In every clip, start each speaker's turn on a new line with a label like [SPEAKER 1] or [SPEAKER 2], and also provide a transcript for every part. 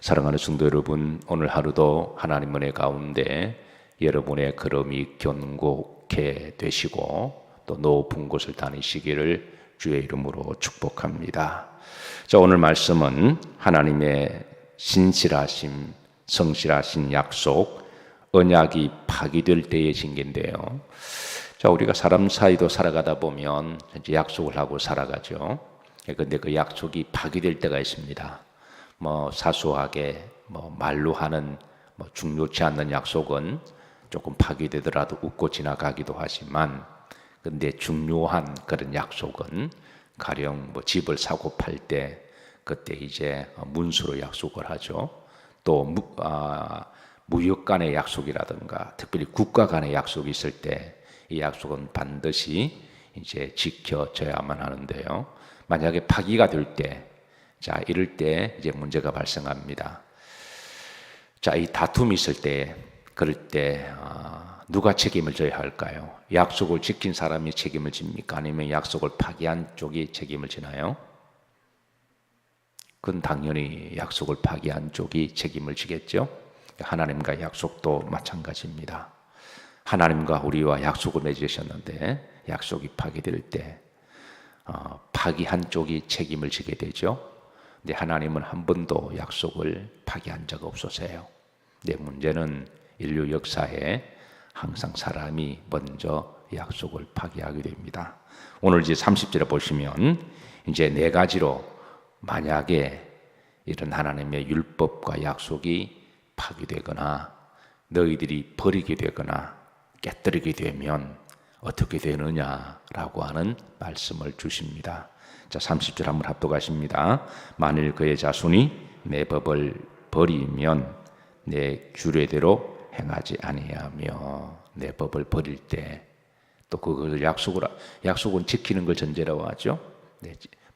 [SPEAKER 1] 사랑하는 성도 여러분, 오늘 하루도 하나님 은혜 가운데 여러분의 걸음이 견고케 되시고 또 높은 곳을 다니시기를 주의 이름으로 축복합니다. 자, 오늘 말씀은 하나님의 신실하심, 성실하신 약속, 언약이 파기될 때의 징계인데요. 자, 우리가 사람 사이도 살아가다 보면 이제 약속을 하고 살아가죠. 그런데 그 약속이 파기될 때가 있습니다. 사소하게 말로 하는 중요치 않는 약속은 조금 파기되더라도 웃고 지나가기도 하지만, 근데 중요한 그런 약속은 가령 집을 사고 팔 때 그때 이제 문서로 약속을 하죠. 또 무역 간의 약속이라든가 특별히 국가 간의 약속이 있을 때 이 약속은 반드시 이제 지켜져야만 하는데요. 만약에 파기가 될 때, 자, 이럴 때 이제 문제가 발생합니다. 자, 이 다툼이 있을 때, 그럴 때 누가 책임을 져야 할까요? 약속을 지킨 사람이 책임을 집니까? 아니면 약속을 파기한 쪽이 책임을 지나요? 그건 당연히 약속을 파기한 쪽이 책임을 지겠죠. 하나님과 약속도 마찬가지입니다. 하나님과 우리와 약속을 맺으셨는데 약속이 파기될 때 파기한 쪽이 책임을 지게 되죠. 근데 하나님은 한 번도 약속을 파기한 적 없으세요. 근데 문제는 인류 역사에 항상 사람이 먼저 약속을 파기하게 됩니다. 오늘 이제 30절에 보시면 이제 네 가지로 만약에 이런 하나님의 율법과 약속이 파기되거나 너희들이 버리게 되거나 깨뜨리게 되면 어떻게 되느냐라고 하는 말씀을 주십니다. 자, 30절 한번 합독하십니다. 만일 그의 자손이 내 법을 버리면 내 규례대로 행하지 아니하며, 내 법을 버릴 때 또 그걸 약속은 지키는 걸 전제라고 하죠.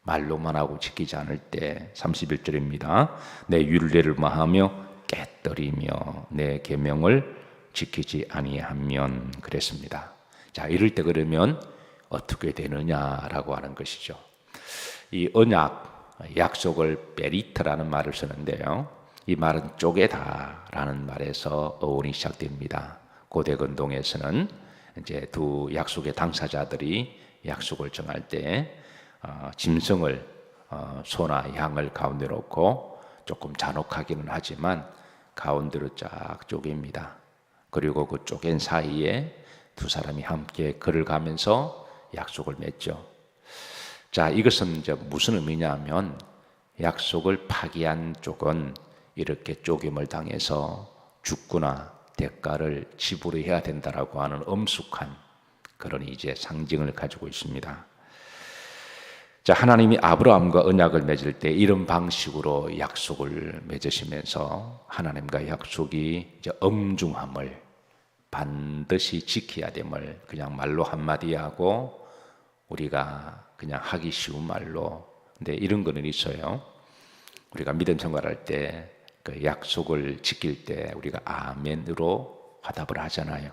[SPEAKER 1] 말로만 하고 지키지 않을 때 31절입니다. 내 율례를 마하며 깨뜨리며 내 계명을 지키지 아니하면, 그랬습니다. 자, 이럴 때 그러면 어떻게 되느냐라고 하는 것이죠. 이 언약, 약속을 베리트라는 말을 쓰는데요. 이 말은 쪼개다라는 말에서 어원이 시작됩니다. 고대 근동에서는 이제 두 약속의 당사자들이 약속을 정할 때 짐승을 소나 양을 가운데 놓고 조금 잔혹하기는 하지만 가운데로 쫙 쪼갭니다. 그리고 그 쪼갠 사이에 두 사람이 함께 걸을 가면서 약속을 맺죠. 자, 이것은 이제 무슨 의미냐면 약속을 파기한 쪽은 이렇게 쪼갰을 당해서 죽거나 대가를 지불해야 된다라고 하는 엄숙한 그런 이제 상징을 가지고 있습니다. 자, 하나님이 아브라함과 언약을 맺을 때 이런 방식으로 약속을 맺으시면서 하나님과 약속이 이제 엄중함을, 반드시 지켜야 됨을 그냥 말로 한마디 하고 우리가 그냥 하기 쉬운 말로, 근데 이런 거는 있어요. 우리가 믿음 생활할 때 그 약속을 지킬 때 우리가 아멘으로 화답을 하잖아요.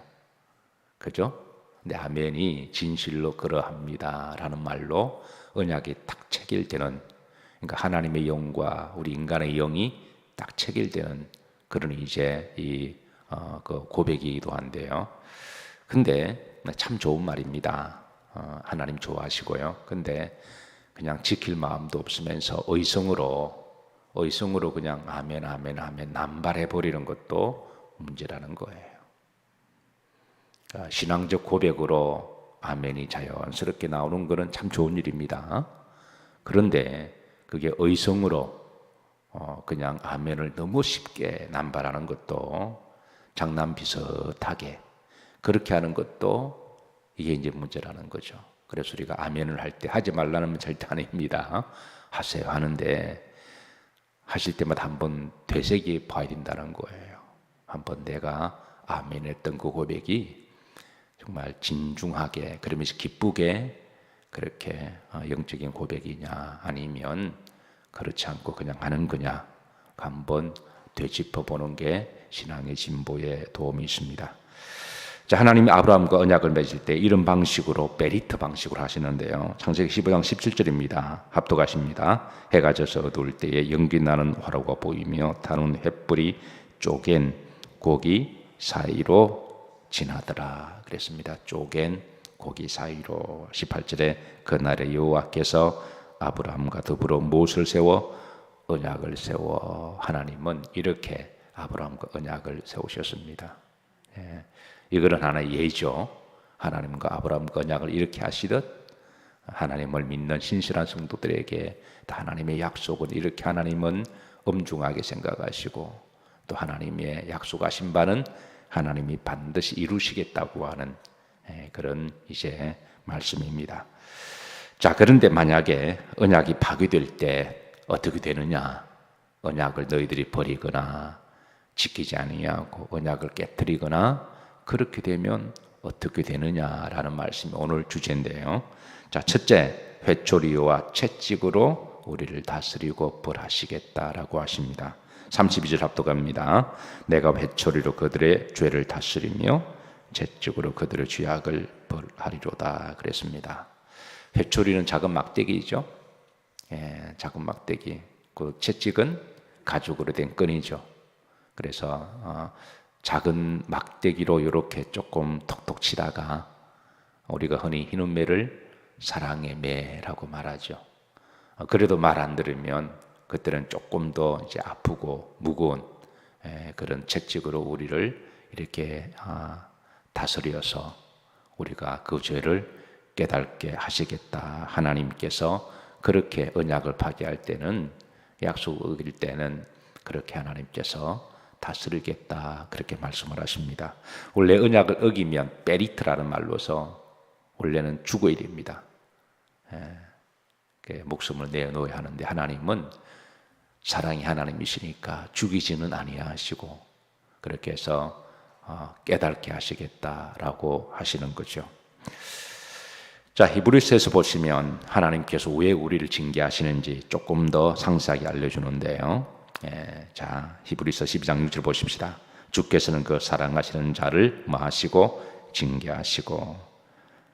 [SPEAKER 1] 그죠? 근데 아멘이 진실로 그러합니다 라는 말로 언약이 딱 체결되는, 그러니까 하나님의 영과 우리 인간의 영이 딱 체결되는 그런 이제 그 고백이기도 한데요. 근데 참 좋은 말입니다. 하나님 좋아하시고요. 근데 그냥 지킬 마음도 없으면서 의성으로 그냥 아멘 아멘 아멘 남발해 버리는 것도 문제라는 거예요. 신앙적 고백으로 아멘이 자연스럽게 나오는 것은 참 좋은 일입니다. 그런데 그게 의성으로 그냥 아멘을 너무 쉽게 남발하는 것도, 장난 비슷하게 그렇게 하는 것도 이게 이제 문제라는 거죠. 그래서 우리가 아멘을 할 때 하지 말라는 건 절대 아닙니다. 하세요 하는데 하실 때마다 한번 되새겨 봐야 된다는 거예요. 한번 내가 아멘 했던 그 고백이 정말 진중하게 그러면서 기쁘게 그렇게 영적인 고백이냐 아니면 그렇지 않고 그냥 하는 거냐 한번 되짚어 보는 게 신앙의 진보에 도움이 있습니다. 자, 하나님이 아브라함과 언약을 맺을 때 이런 방식으로 베리트 방식으로 하시는데요. 창세기 15장 17절입니다. 합독하십니다. 해가 져서 어두울 때에 연기 나는 화로가 보이며 타는 횃불이 쪼갠 고기 사이로 지나더라 그랬습니다. 쪼갠 고기 사이로. 18절에 그날에 여호와께서 아브라함과 더불어 못을 세워 언약을 세워. 하나님은 이렇게 아브라함과 언약을 세우셨습니다. 예. 이거는 하나의 예죠. 하나님과 아브라함과 언약을 이렇게 하시듯 하나님을 믿는 신실한 성도들에게 하나님의 약속은 이렇게 하나님은 엄중하게 생각하시고 또 하나님의 약속하신 바는 하나님이 반드시 이루시겠다고 하는 그런 이제 말씀입니다. 자, 그런데 만약에 언약이 파괴될 때 어떻게 되느냐? 언약을 너희들이 버리거나 지키지 아니하고 언약을 깨뜨리거나 그렇게 되면 어떻게 되느냐라는 말씀이 오늘 주제인데요. 자, 첫째, 회초리와 채찍으로 우리를 다스리고 벌하시겠다라고 하십니다. 32절 합독합니다. 내가 회초리로 그들의 죄를 다스리며 채찍으로 그들의 죄악을 벌하리로다 그랬습니다. 회초리는 작은 막대기죠. 예, 작은 막대기. 그 채찍은 가죽으로 된 끈이죠. 그래서 작은 막대기로 이렇게 조금 톡톡 치다가 우리가 흔히 희는 매를 사랑의 매라고 말하죠. 그래도 말 안 들으면 그때는 조금 더 이제 아프고 무거운 그런 채찍으로 우리를 이렇게 다스려서 우리가 그 죄를 깨닫게 하시겠다. 하나님께서 그렇게 언약을 파기할 때는 약속을 어길 때는 그렇게 하나님께서 다스리겠다 그렇게 말씀을 하십니다. 원래 언약을 어기면 베리트라는 말로서 원래는 죽어야 됩니다. 목숨을 내어놓아야 하는데 하나님은 사랑이 하나님이시니까 죽이지는 아니하시고 그렇게 해서 깨닫게 하시겠다라고 하시는 거죠. 자, 히브리서에서 보시면 하나님께서 왜 우리를 징계하시는지 조금 더 상세하게 알려주는데요. 자, 히브리서 12장 6절 보십시다. 주께서는 그 사랑하시는 자를 뭐하시고 징계하시고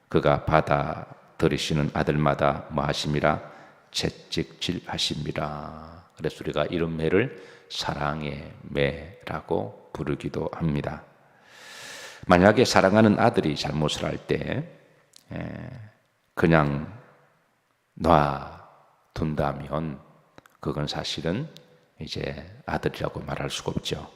[SPEAKER 1] 그가 받아들이시는 아들마다 뭐하심이라 채찍질하심이라. 그래서 우리가 이런 매를 사랑의 매라고 부르기도 합니다. 만약에 사랑하는 아들이 잘못을 할 때 그냥 놔둔다면 그건 사실은 이제 아들이라고 말할 수가 없죠.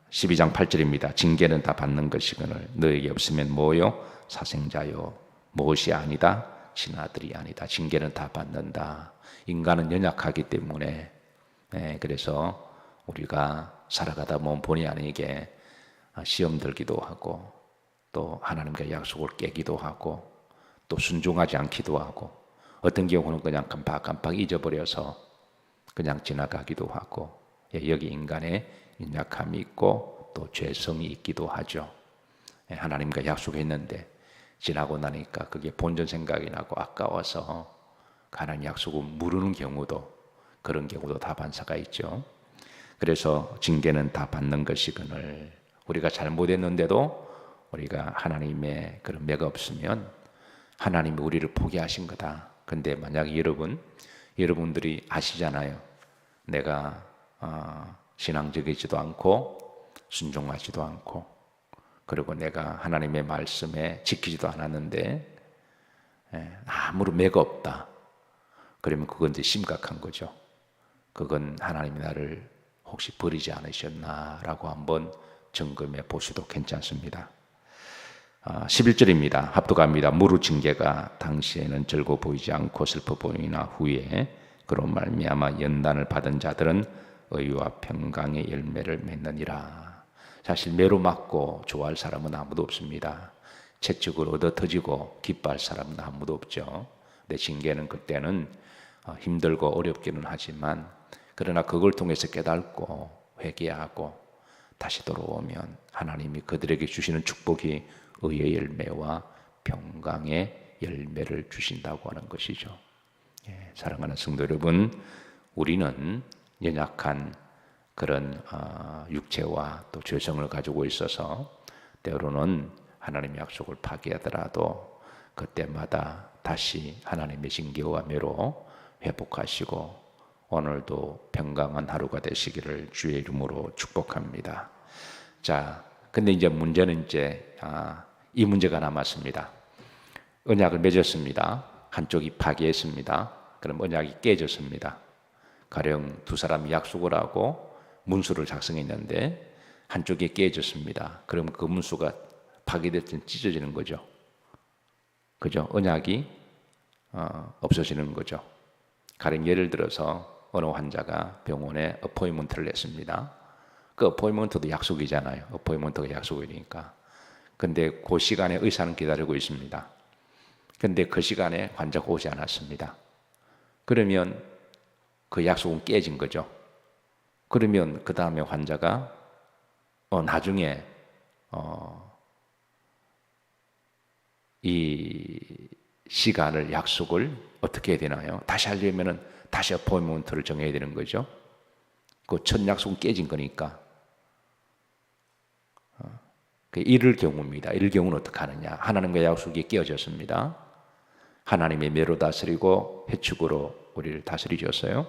[SPEAKER 1] 12장 8절입니다. 징계는 다 받는 것이거늘 너에게 없으면 뭐요? 사생자요. 무엇이 아니다? 친아들이 아니다. 징계는 다 받는다. 인간은 연약하기 때문에 그래서 우리가 살아가다 보면 본의 아니게 시험 들기도 하고 또 하나님과 약속을 깨기도 하고 또 순종하지 않기도 하고 어떤 경우는 그냥 깜빡깜빡 잊어버려서 그냥 지나가기도 하고 여기 인간의 연약함이 있고 또 죄성이 있기도 하죠. 하나님과 약속했는데 지나고 나니까 그게 본전 생각이 나고 아까워서 하나님 약속을 무르는 경우도 그런 경우도 다반사가 있죠. 그래서 징계는 다 받는 것이거늘 우리가 잘못했는데도 우리가 하나님의 그런 매가 없으면 하나님이 우리를 포기하신 거다. 근데 만약에 여러분들이 아시잖아요. 내가 신앙적이지도 않고 순종하지도 않고 그리고 내가 하나님의 말씀에 지키지도 않았는데 아무런 매가 없다. 그러면 그건 이제 심각한 거죠. 그건 하나님이 나를 혹시 버리지 않으셨나라고 한번 점검해 보셔도 괜찮습니다. 11절입니다. 합독합니다. 무릇 징계가 당시에는 즐거워 보이지 않고 슬퍼 보이나 후에 그로 말미암아 연단을 받은 자들은 의와 평강의 열매를 맺느니라. 사실 매로 맞고 좋아할 사람은 아무도 없습니다. 채찍으로 얻어 터지고 기뻐할 사람은 아무도 없죠. 내 징계는 그때는 힘들고 어렵기는 하지만 그러나 그걸 통해서 깨닫고 회개하고 다시 돌아오면 하나님이 그들에게 주시는 축복이 의의 열매와 평강의 열매를 주신다고 하는 것이죠. 사랑하는 성도 여러분, 우리는 연약한 그런 육체와 또 죄성을 가지고 있어서 때로는 하나님의 약속을 파기하더라도 그때마다 다시 하나님의 징계와 매로 회복하시고 오늘도 평강한 하루가 되시기를 주의 이름으로 축복합니다. 자, 근데 이제 문제는 이 문제가 남았습니다. 언약을 맺었습니다. 한쪽이 파기했습니다. 그럼 언약이 깨졌습니다. 가령 두 사람이 약속을 하고 문수를 작성했는데 한쪽이 깨졌습니다. 그럼 그 문수가 파기됐든 찢어지는 거죠. 그죠? 언약이 없어지는 거죠. 가령 예를 들어서 어느 환자가 병원에 어포인먼트를 냈습니다. 그 어포인먼트도 약속이잖아요. 어포인먼트가 약속이니까. 근데 그 시간에 의사는 기다리고 있습니다. 근데 그 시간에 환자가 오지 않았습니다. 그러면 그 약속은 깨진 거죠. 그러면 그 다음에 환자가 나중에 이 시간을 약속을 어떻게 해야 되나요? 다시 하려면은 다시 어포인먼트를 정해야 되는 거죠. 그 첫 약속은 깨진 거니까. 이럴 경우입니다. 이럴 경우는 어떻게 하느냐? 하나님과 약속이 깨어졌습니다. 하나님의 매로 다스리고 회축으로 우리를 다스리셨어요.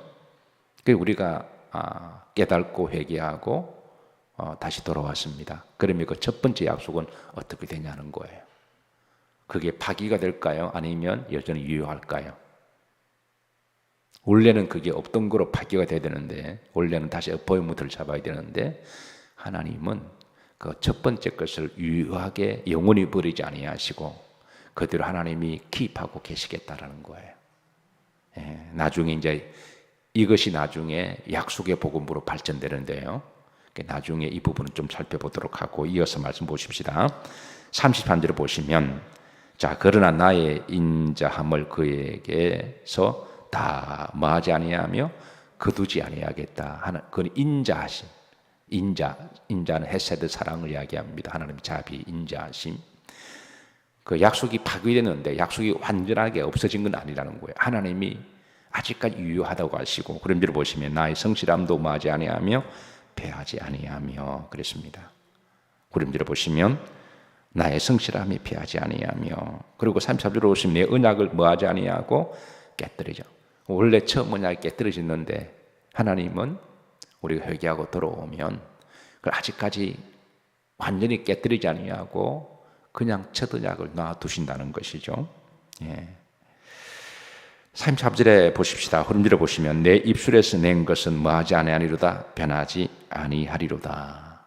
[SPEAKER 1] 우리가 깨닫고 회개하고 다시 돌아왔습니다. 그러면 그 첫 번째 약속은 어떻게 되냐는 거예요. 그게 파기가 될까요? 아니면 여전히 유효할까요? 원래는 그게 없던 거로 파기가 돼야 되는데, 원래는 다시 어포인먼트를 잡아야 되는데, 하나님은 그 첫 번째 것을 유효하게 영원히 버리지 아니하시고 그대로 하나님이 기입하고 계시겠다라는 거예요. 나중에 이제 이것이 나중에 약속의 복음으로 발전되는데요. 나중에 이 부분은 좀 살펴보도록 하고 이어서 말씀 보십시다. 33절을 보시면 자 그러나 나의 인자함을 그에게서 다 뭐하지 아니하며 거두지 아니하겠다 하는 그건 인자하심. 인자는 헤세드 사랑을 이야기합니다. 하나님 자비 인자하심. 그 약속이 파괴되는데 약속이 완전하게 없어진 건 아니라는 거예요. 하나님이 아직까지 유효하다고 하시고 그림대로 보시면 나의 성실함도 뭐하지 아니하며 패하지 아니하며 그랬습니다. 그림대로 보시면 나의 성실함이 패하지 아니하며 그리고 33절로 보시면 내 언약을 뭐하지 아니하고 깨뜨리죠. 원래 처음 언약이 깨뜨려졌는데 하나님은 우리가 회개하고 돌아오면 그걸 아직까지 완전히 깨뜨리지 아니하고 그냥 첫 언약을 놔두신다는 것이죠. 33절에 보십시다. 흐름들어 보시면 내 입술에서 낸 것은 뭐하지 아니하리로다 변하지 아니하리로다.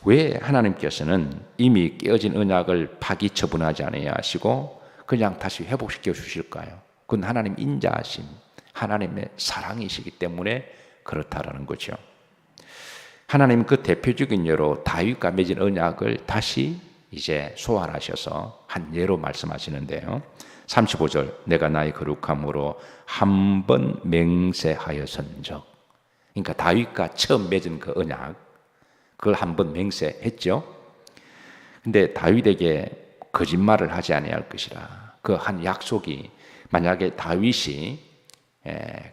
[SPEAKER 1] 왜 하나님께서는 이미 깨어진 언약을 파기 처분하지 아니하시고 그냥 다시 회복시켜 주실까요? 그건 하나님 인자하심, 하나님의 사랑이시기 때문에 그렇다라는 거죠. 하나님 그 대표적인 예로 다윗과 맺은 언약을 다시 이제 소환하셔서 한 예로 말씀하시는데요. 35절 내가 나의 거룩함으로 한 번 맹세하여선적. 그러니까 다윗과 처음 맺은 그 언약 그걸 한 번 맹세했죠. 근데 다윗에게 거짓말을 하지 아니할 것이라. 그 한 약속이 만약에 다윗이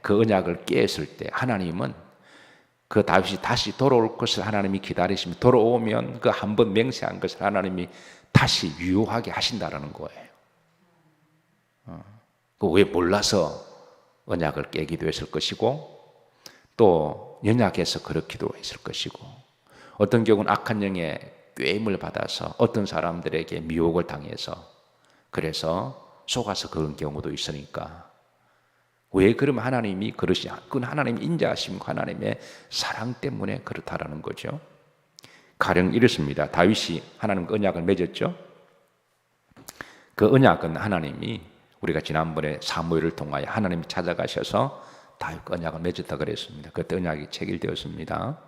[SPEAKER 1] 그 언약을 깨었을 때 하나님은 그 다윗이 다시 돌아올 것을 하나님이 기다리시면 돌아오면 그 한 번 맹세한 것을 하나님이 다시 유효하게 하신다라는 거예요. 왜 몰라서 언약을 깨기도 했을 것이고 또 연약해서 그렇기도 했을 것이고 어떤 경우는 악한 영의 꾀임을 받아서 어떤 사람들에게 미혹을 당해서 그래서 속아서 그런 경우도 있으니까 왜 그러면 하나님이 그러시냐? 그건 하나님 인자하심과 하나님의 사랑 때문에 그렇다라는 거죠. 가령 이렇습니다. 다윗이 하나님과 언약을 맺었죠. 그 언약은 하나님이 우리가 지난번에 사무엘을 통하여 하나님이 찾아가셔서 다윗과 언약을 맺었다 그랬습니다. 그때 언약이 체결되었습니다.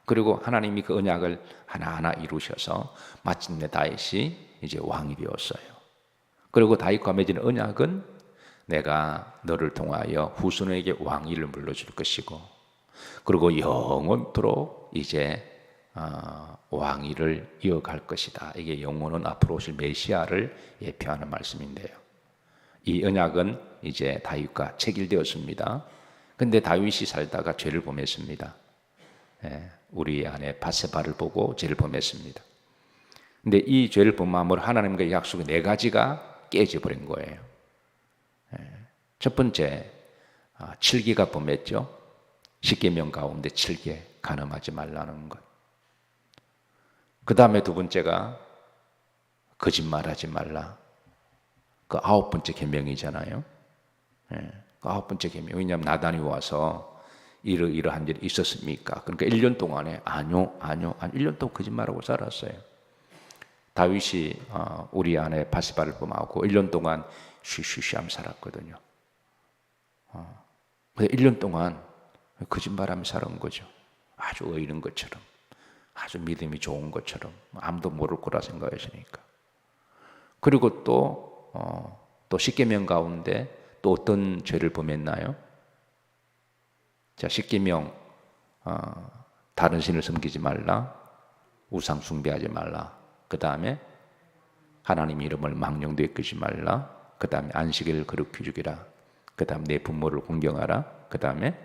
[SPEAKER 1] 그리고 하나님이 그 언약을 하나하나 이루셔서 마침내 다윗이 이제 왕이 되었어요. 그리고 다윗과 맺은 언약은 내가 너를 통하여 후손에게 왕위를 물려줄 것이고 그리고 영원토록 이제 왕위를 이어갈 것이다. 이게 영원은 앞으로 오실 메시아를 예표하는 말씀인데요. 이 언약은 이제 다윗과 체결되었습니다. 근데 다윗이 살다가 죄를 범했습니다. 우리 아내 바세바를 보고 죄를 범했습니다. 근데 이 죄를 범함으로 하나님과의 약속의 네 가지가 깨져 버린 거예요. 첫 번째, 7개가 범했죠. 10계명 가운데 7개, 간음하지 말라는 것. 그 다음에 두 번째가 거짓말하지 말라. 그 9번째 계명이잖아요. 그 9번째 계명. 왜냐하면 나단이 와서 이러한 일이 있었습니까? 그러니까 1년 동안에 아니요. 1년 동안 거짓말하고 살았어요. 다윗이 우리 아내 바세바를 범하고 1년 동안 쉬쉬쉬하며 살았거든요. 근데 1년 동안 거짓말하며 살은 거죠. 아주 의인인 것처럼, 아주 믿음이 좋은 것처럼, 아무도 모를 거라 생각하시니까. 그리고 또 십계명 가운데 또 어떤 죄를 범했나요? 자, 십계명, 다른 신을 섬기지 말라, 우상 숭배하지 말라. 그 다음에 하나님 이름을 망령되이 끄지 말라. 그 다음에 안식일을 거룩히 죽이라. 그 다음 내 부모를 공경하라. 그 다음에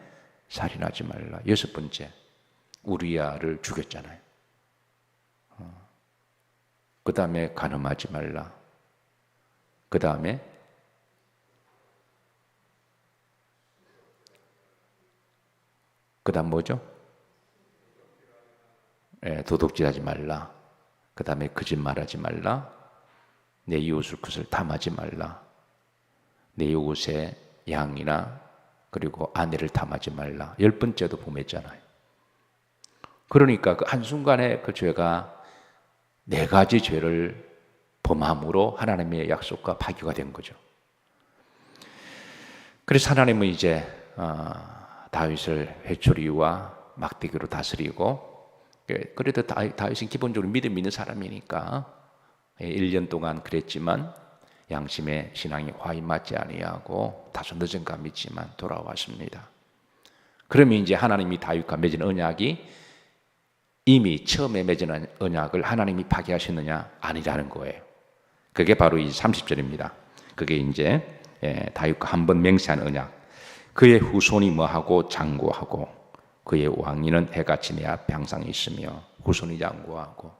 [SPEAKER 1] 살인하지 말라. 6번째, 우리야를 죽였잖아요. 그 다음에 간음하지 말라. 그 다음에 뭐죠? 도둑질하지 말라. 그 다음에 거짓말하지 말라. 내 이웃을 것을 탐하지 말라. 내 이웃의 양이나 그리고 아내를 탐하지 말라. 10번째도 범했잖아요. 그러니까 그 한순간에 그 죄가 네 가지 죄를 범함으로 하나님의 약속과 파기가 된 거죠. 그래서 하나님은 이제 다윗을 회초리와 막대기로 다스리고, 그래도 다윗은 기본적으로 믿음 있는 사람이니까 1년 동안 그랬지만 양심의 신앙이 화히 맞지 아니하고 다소 늦은 감이 있지만 돌아왔습니다. 그러면 이제 하나님이 다윗과 맺은 언약이 이미 처음에 맺은 언약을 하나님이 파기하셨느냐? 아니라는 거예요. 그게 바로 이 30절입니다. 그게 이제 다윗과 한 번 맹세한 언약. 그의 후손이 뭐하고 장구하고 그의 왕위는 해같이 내 앞에 항상 있으며 후손이 장구하고.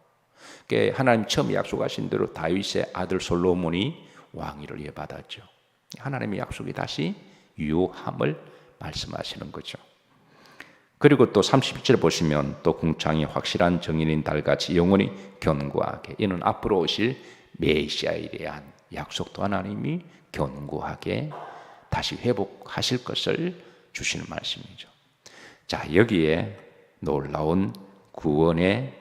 [SPEAKER 1] 하나님 처음 약속하신 대로 다윗의 아들 솔로몬이 왕위를 이어받았죠. 하나님의 약속이 다시 유효함을 말씀하시는 거죠. 그리고 또 31절 보시면 또 궁창이 확실한 정인인 달같이 영원히 견고하게, 이는 앞으로 오실 메시아에 대한 약속도 하나님이 견고하게 다시 회복하실 것을 주시는 말씀이죠. 자, 여기에 놀라운 구원의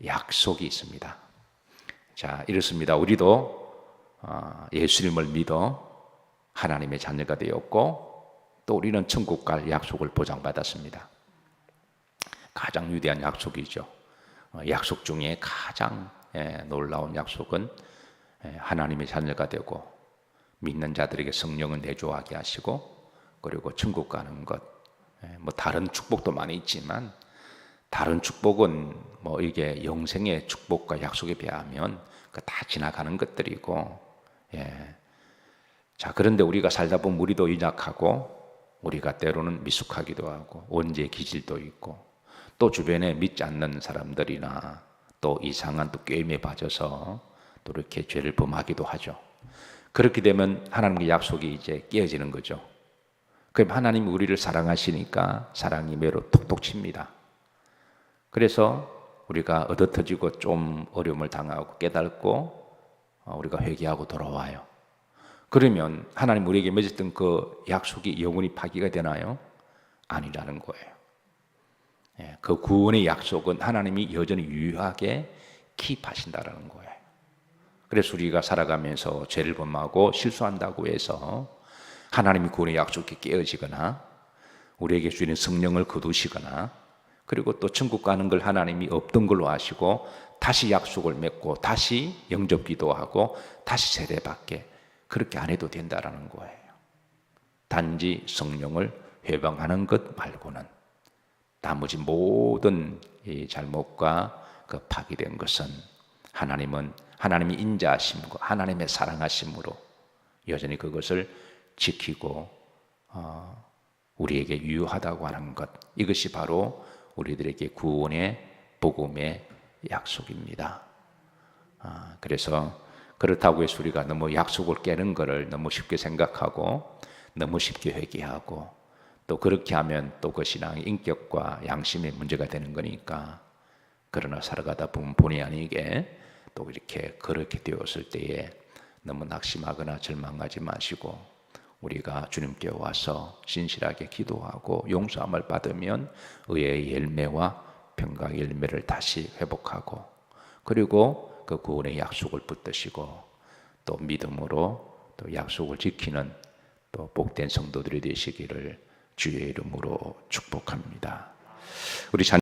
[SPEAKER 1] 약속이 있습니다. 자, 이렇습니다. 우리도 예수님을 믿어 하나님의 자녀가 되었고 또 우리는 천국 갈 약속을 보장받았습니다. 가장 위대한 약속이죠. 약속 중에 가장 놀라운 약속은 하나님의 자녀가 되고 믿는 자들에게 성령을 내주하게 하시고 그리고 천국 가는 것. 뭐 다른 축복도 많이 있지만 다른 축복은 뭐 이게 영생의 축복과 약속에 비하면 다 지나가는 것들이고, 자, 그런데 우리가 살다 보면 우리도 연약하고 우리가 때로는 미숙하기도 하고 원죄 기질도 있고 또 주변에 믿지 않는 사람들이나 또 이상한 또 게임에 빠져서 또 이렇게 죄를 범하기도 하죠. 그렇게 되면 하나님의 약속이 이제 깨어지는 거죠. 그럼 하나님이 우리를 사랑하시니까 사랑이 매로 톡톡 칩니다. 그래서 우리가 얻어터지고 좀 어려움을 당하고 깨닫고 우리가 회개하고 돌아와요. 그러면 하나님 우리에게 맺었던 그 약속이 영원히 파기가 되나요? 아니라는 거예요. 그 구원의 약속은 하나님이 여전히 유효하게 킵하신다라는 거예요. 그래서 우리가 살아가면서 죄를 범하고 실수한다고 해서 하나님이 구원의 약속이 깨어지거나 우리에게 주시는 성령을 거두시거나 그리고 또 천국 가는 걸 하나님이 없던 걸로 아시고 다시 약속을 맺고 다시 영접 기도하고 다시 세례받게, 그렇게 안 해도 된다라는 거예요. 단지 성령을 회방하는 것 말고는 나머지 모든 이 잘못과 그 파기된 것은 하나님이 인자하심과 하나님의 사랑하심으로 여전히 그것을 지키고 우리에게 유효하다고 하는 것, 이것이 바로 우리들에게 구원의 복음의 약속입니다. 그래서 그렇다고 해서 우리가 너무 약속을 깨는 것을 너무 쉽게 생각하고 너무 쉽게 회개하고 또 그렇게 하면 또 그 신앙의 인격과 양심의 문제가 되는 거니까. 그러나 살아가다 보면 본의 아니게 또 이렇게 그렇게 되었을 때에 너무 낙심하거나 절망하지 마시고 우리가 주님께 와서 신실하게 기도하고 용서함을 받으면 의의 열매와 평강의 열매를 다시 회복하고 그리고 그 구원의 약속을 붙드시고 또 믿음으로 또 약속을 지키는 또 복된 성도들이 되시기를 주의 이름으로 축복합니다. 우리